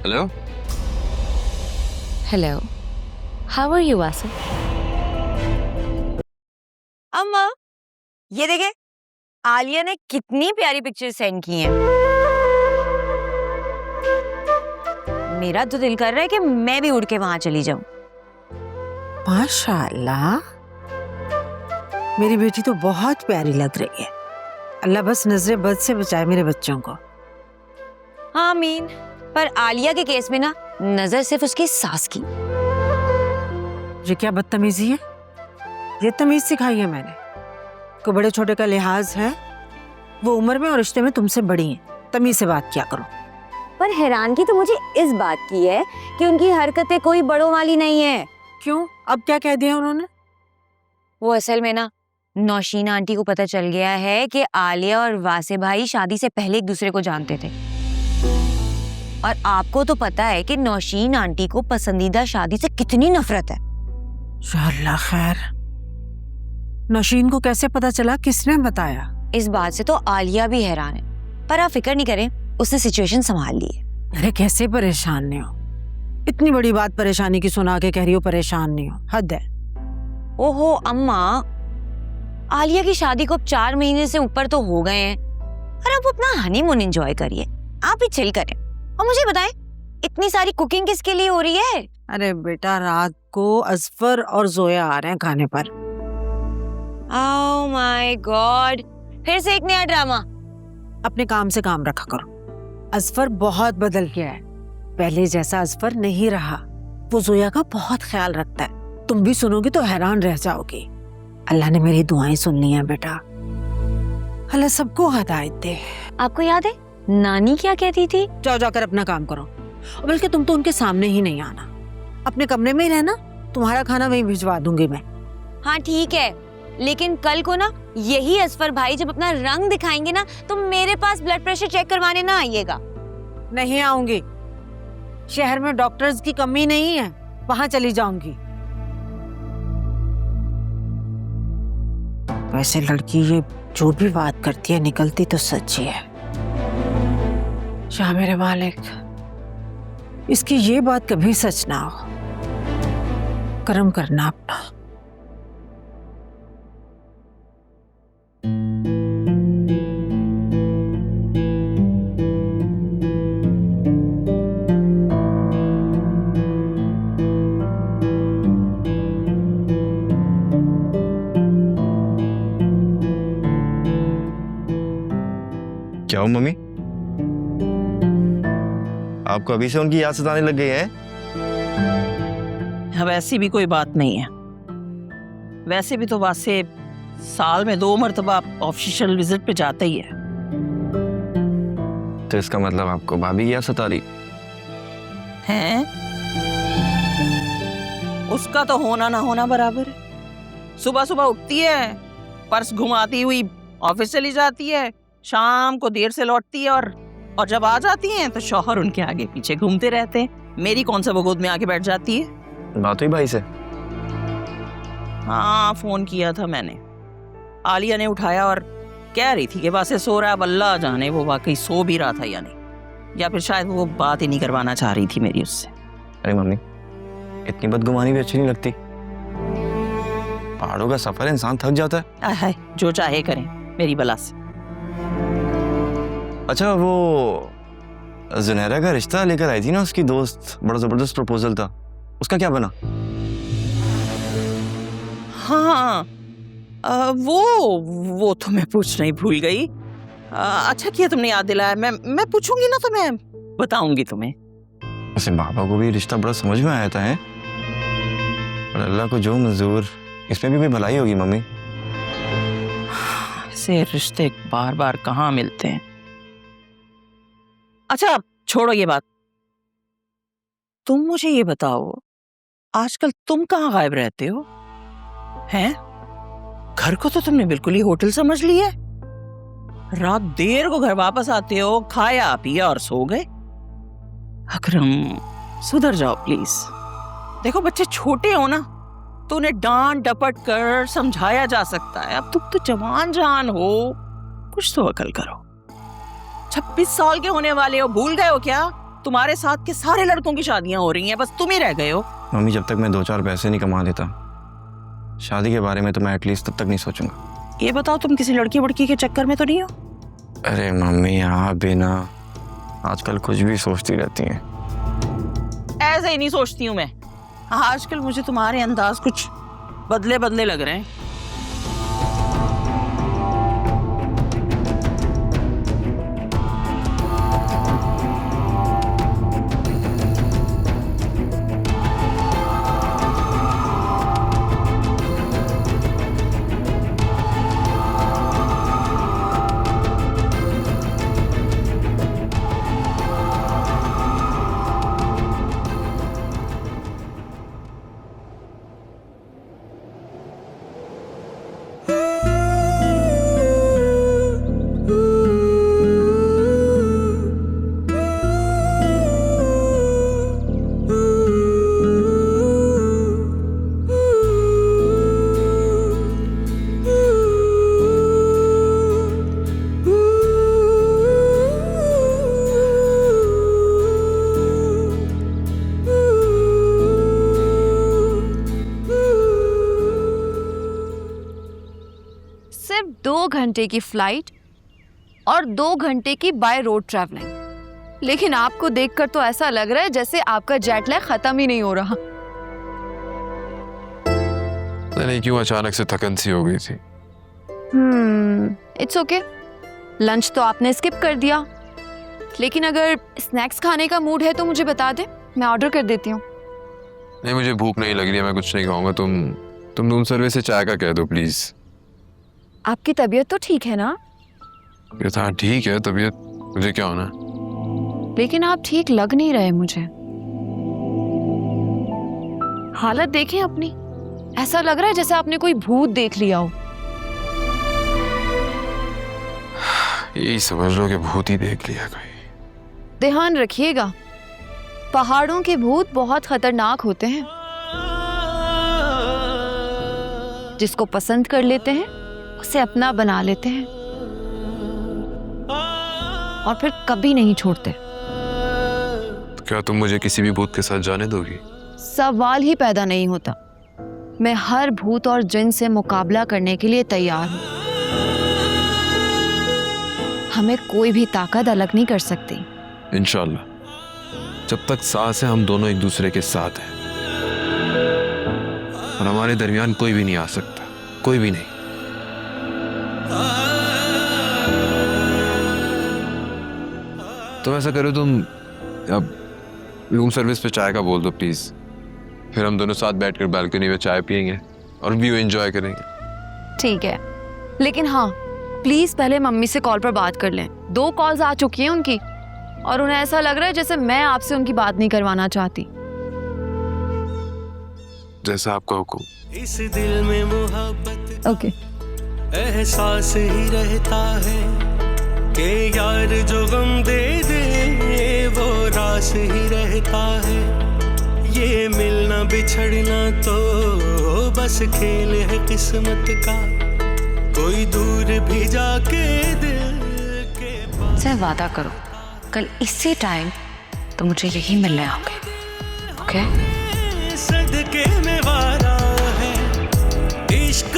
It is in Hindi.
Hello. Hello, how are you Asif? अम्मा, ये देखे आलिया ने कितनी प्यारी पिक्चर सेंड की हैं। मेरा तो दिल कर रहा है कि मैं भी उड़ के वहां चली जाऊं। माशाअल्लाह, मेरी बेटी तो बहुत प्यारी लग रही है। अल्लाह बस नजरे बद से बचाए मेरे बच्चों को। आमीन। पर आलिया के केस में ना नजर सिर्फ उसकी सास की। ये क्या बदतमीजी है? ये तमीज सिखाई है मैंने। को बड़े छोटे का लिहाज है। वो उम्र में और रिश्ते में तुमसे बड़ी हैं। तमीज से बात किया करो। पर हैरानगी तो मुझे इस बात की है कि उनकी हरकतें कोई बड़ों वाली नहीं है। क्यों? अब क्या कह दिया उन्होंने? वो असल में ना नौशीन आंटी को पता चल गया है कि आलिया और वासे भाई शादी से पहले एक दूसरे को जानते थे। और आपको तो पता है कि नौशीन आंटी को पसंदीदा शादी से कितनी नफरत है। या अल्लाह खैर। नौशीन को कैसे पता चला? किसने बताया? इस बात से तो आलिया भी हैरान है, पर आप फिक्र नहीं करें, उसने सिचुएशन संभाल ली है। अरे कैसे परेशान नहीं हो? इतनी बड़ी बात परेशानी की सुना के कह रही हो परेशान नहीं हो, हद है। ओहो अम्मा, आलिया की शादी को अब 4 महीने से ऊपर तो हो गए हैं और अब अपना हनीमून एंजॉय करिए। आप भी चिल करें। और मुझे बताएं, इतनी सारी कुकिंग किसके लिए हो रही है? अरे बेटा, रात को अजफर और जोया आ रहे हैं खाने पर। ओह माय गॉड, फिर से एक नया ड्रामा। अपने काम से काम रखा करो। अजफर बहुत बदल गया है, पहले जैसा अजफर नहीं रहा। वो जोया का बहुत ख्याल रखता है। तुम भी सुनोगी तो हैरान रह जाओगी। अल्लाह ने मेरी दुआएं सुन ली हैं बेटा। अल्लाह सबको हिदायत दे। आपको याद है नानी क्या कहती थी? जाओ जाकर अपना काम करो। और बल्कि तुम तो उनके सामने ही नहीं आना, अपने कमरे में ही रहना। तुम्हारा खाना वहीं भिजवा दूंगी मैं। हाँ ठीक है, लेकिन कल को ना यही असफर भाई जब अपना रंग दिखाएंगे ना, तो मेरे पास ब्लड प्रेशर चेक करवाने ना आइएगा। नहीं आऊंगी। शहर में डॉक्टर्स की कमी नहीं है, वहां चली जाऊंगी। वैसे लड़की ये जो भी बात करती है निकलती तो सच्ची है। शाह मेरे मालिक, इसकी ये बात कभी सच ना हो। कर्म करना अपना। क्या हो मम्मी, आपको अभी से उनकी याद सताने लग गई है? अब ऐसी भी कोई बात नहीं है। वैसे भी तो वासे साल में 2 मरतबा ऑफिशियल विजिट पे जाता ही है। तो इसका मतलब आपको भाभी की याद सता रही हैं? उसका तो होना ना होना बराबर है। सुबह सुबह उठती है, पर्स घुमाती हुई ऑफिस चली जाती है, शाम को देर से लौटती है और जब आ जाती हैं तो शौहर उनके आगे पीछे घूमते रहते हैं। मेरी कौन सा वो गोद में आके बैठ जाती है। बात हुई भाई से? हाँ, फोन किया था मैंने। आलिया ने उठाया और कह रही थी कि वासे सो रहा है। अब अल्लाह जाने वो वाकई सो भी रहा था या नहीं, या फिर शायद वो बात ही नहीं करवाना चाह रही थी मेरी उससे। अरे मम्मी, इतनी बदगुमानी भी अच्छी नहीं लगती। पहाड़ों का सफर, इंसान थक जाता है। हाय, जो चाहे करें मेरी बला से। अच्छा, वो जुनैरा का रिश्ता लेकर आई थी ना उसकी दोस्त, बड़ा जबरदस्त प्रपोजल था, उसका क्या बना? हाँ, वो तो मैं पूछना ही भूल गई। अच्छा किया तुमने याद दिलाया। मैं पूछूंगी ना तो मैं बताऊंगी तुम्हें। वैसे बाबा को भी रिश्ता बड़ा समझ में आया था है? और अल्लाह को जो मंजूर, इसमें भी कोई भलाई होगी मम्मी। ऐसे रिश्ते बार बार कहाँ मिलते हैं। अच्छा छोड़ो ये बात, तुम मुझे ये बताओ, आजकल तुम कहाँ गायब रहते हो? हैं? घर को तो तुमने बिल्कुल ही होटल समझ लिया। रात देर को घर वापस आते हो, खाया पिया और सो गए। अकरम, सुधर जाओ प्लीज। देखो बच्चे छोटे हो ना, तो उन्हें डांट डपट कर समझाया जा सकता है। अब तुम तो जवान जान हो, कुछ तो अकल करो। 26 साल के होने वाले हो, भूल गए हो क्या तुम्हारे साथ के सारे लड़कों की शादियां हो रही हैं, बस तुम ही रह गए हो। मम्मी जब तक मैं 2-4 पैसे नहीं कमा लेता शादी के बारे में तो मैं एटलीस्ट तब तक नहीं सोचूंगा। ये बताओ तुम किसी लड़की वड़की के चक्कर में तो नहीं हो? अरे मम्मी आप भी ना आजकल कुछ भी सोचती रहती हैं। ऐसे ही नहीं सोचती हूँ मैं। आजकल मुझे तुम्हारे अंदाज कुछ बदले बदले लग रहे हैं। सिर्फ 2 घंटे की फ्लाइट और 2 घंटे की बाय रोड ट्रैवलिंग, लेकिन आपको देखकर तो ऐसा लग रहा है जैसे आपका जेट लैग खत्म ही नहीं हो रहा। पता नहीं क्यों अचानक से थकन सी हो गई थी। It's okay. लंच तो आपने स्किप कर दिया, लेकिन अगर स्नैक्स खाने का मूड है तो मुझे बता दे, मैं ऑर्डर कर देती हूँ। नहीं मुझे भूख नहीं लग रही है, मैं कुछ नहीं खाऊंगा। तुम रूम सर्विस से चाय का कह दो प्लीज। आपकी तबीयत तो ठीक है ना? तबीयत हाँ ठीक है, तबीयत मुझे क्या होना। लेकिन आप ठीक लग नहीं रहे मुझे। हालत देखें अपनी, ऐसा लग रहा है जैसे आपने कोई भूत देख लिया हो। यही समझ लो कि भूत ही देख लिया कोई। ध्यान रखिएगा, पहाड़ों के भूत बहुत खतरनाक होते हैं। जिसको पसंद कर लेते हैं उसे अपना बना लेते हैं और फिर कभी नहीं छोड़ते। तो क्या तुम मुझे किसी भी भूत के साथ जाने दोगी? सवाल ही पैदा नहीं होता। मैं हर भूत और जिन से मुकाबला करने के लिए तैयार हूं। हमें कोई भी ताकत अलग नहीं कर सकती। इंशाल्लाह, जब तक सांस है हम दोनों एक दूसरे के साथ हैं और हमारे दरमियान कोई भी नहीं आ सकता, कोई भी नहीं। तो ऐसा करो, तुम अब रूम सर्विस पे चाय का बोल दो प्लीज, फिर हम दोनों साथ बैठकर बालकनी में चाय पियेंगे और व्यू एंजॉय करेंगे। ठीक है, लेकिन हाँ प्लीज पहले मम्मी से कॉल पर बात कर लें। 2 कॉल्स आ चुकी हैं उनकी और उन्हें ऐसा लग रहा है जैसे मैं आपसे उनकी बात नहीं करवाना चाहती। जैसा आपका हुक्म। इस दिल में मोहब्बत ओके। एहसास ही रहता है कि यार जो गम दे दे वो रास ही रहता है। ये मिलना बिछड़ना तो बस खेल है किस्मत का, कोई दूर भी जाके दिल के पास। से वादा करो कल इसी टाइम तो मुझे यही मिलने आओगे, ओके? सदके में वारा है इश्क